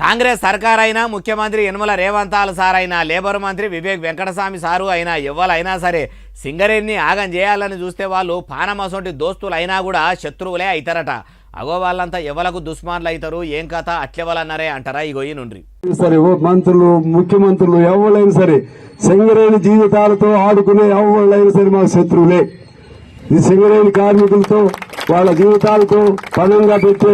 కాంగ్రెస్ సర్కార్ అయినా ముఖ్యమంత్రి యనమల రేవంతాల్ సార్ అయినా లేబర్ మంత్రి వివేక్ వెంకటస్వామి సారు అయినా ఎవరైనా సరే సింగరేణిని ఆగం చేయాలని చూస్తే వాళ్ళు పానమసొంటి దోస్తులు అయినా కూడా శత్రువులే అవుతారట. అగో వాళ్ళంతా ఎవలకు దుస్మాన్లు అవుతారు, ఏం కథ అట్లెవలన్నారే అంటారా. ఇగో ఈ నుండి సరే మంత్రులు ముఖ్యమంత్రులు ఎవరైనా సరే సింగరేణి జీవితాలతో ఆడుకునే ఎవరైనా సరే మాకు శత్రువులే. ఈ సింగరేణి కార్మికులతో వాళ్ళ జీవితాలతో పదంగా పెట్టే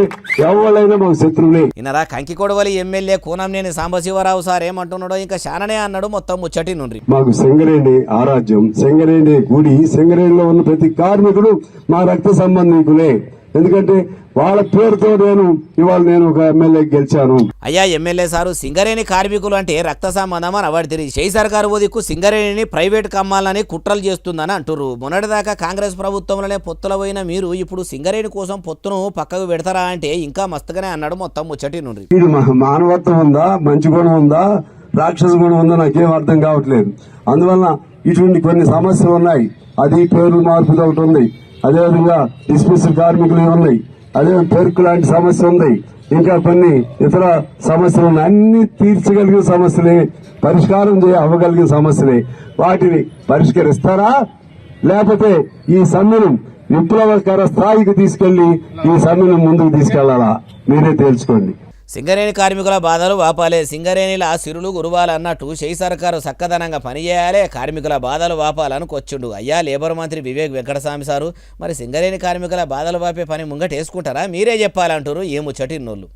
ఎవరైనా మాకు శత్రువులే. ఇనరా కంకికొడవలి ఎమ్మెల్యే కూనంనేని సాంబశివరావు సార్ ఏమంటున్నాడో ఇంకా శాననే అన్నాడు. మొత్తం ముచ్చటి నుండి మాకు సింగరేణి ఆరాధ్యం, సింగరేణి గుడి, సింగరేణిలో ఉన్న ప్రతి కార్మికుడు మా రక్త సంబంధికులే. ఎందుకంటే వాళ్ళ పేరుతో నేను ఒక ఎమ్మెల్యే గెలిచాను. అయ్యా ఎమ్మెల్యే సారు సింగరేణి కార్మికులు అంటే రక్త సంబంధం అని అవడితిరి. షై సర్కారు దిక్కు సింగరేణిని ప్రైవేట్ కమ్మాలని కుట్రలు చేస్తుందని అంటున్నారు. మొన్నటిదాకా కాంగ్రెస్ ప్రభుత్వంలోనే పొత్తుల పోయిన మీరు ఇప్పుడు సింగరేణి కోసం పొత్తును పక్కకు పెడతారా అంటే ఇంకా మస్తుగానే అన్నాడు. మొత్తం ముచ్చటి నుండి ఇది మానవత్వం ఉందా, మంచి గుణం ఉందా, రాక్షస గుణం ఉందా నాకేం అర్థం కావట్లేదు. అందువల్ల ఇటువంటి కొన్ని సమస్యలు ఉన్నాయి. అది పేరు మార్పుది ఒకటి ఉంది, అదేవిధంగా డిస్మిస్ కార్మికులు ఉన్నాయి, అదే పెరుకు లాంటి సమస్య ఉంది, ఇంకా కొన్ని ఇతర సమస్యలు ఉన్నాయి. అన్ని తీర్చగలిగిన సమస్యలే, పరిష్కారం అవ్వగలిగిన సమస్యలే. వాటిని పరిష్కరిస్తారా లేకపోతే ఈ సమ్మెను విప్లవకర స్థాయికి తీసుకెళ్లి ఈ సమ్మెను ముందుకు తీసుకెళ్లాలా మీరే తేల్చుకోండి. సింగరేణి కార్మికుల బాధలు వాపాలే, సింగరేణిల సిరులు గురువాలన్నట్టు షై సర్కారు చక్కదనంగా పనిచేయాలే, కార్మికుల బాధలు వాపాలనుకొచ్చుండు. అయ్యా లేబర్ మంత్రి వివేక్ వెంకటస్వామి సారు మరి సింగరేణి కార్మికుల బాధలు వాపే పని ముంగటేసుకుంటారా మీరే చెప్పాలంటారు. ఏ ముచ్చటిన్నోళ్ళు.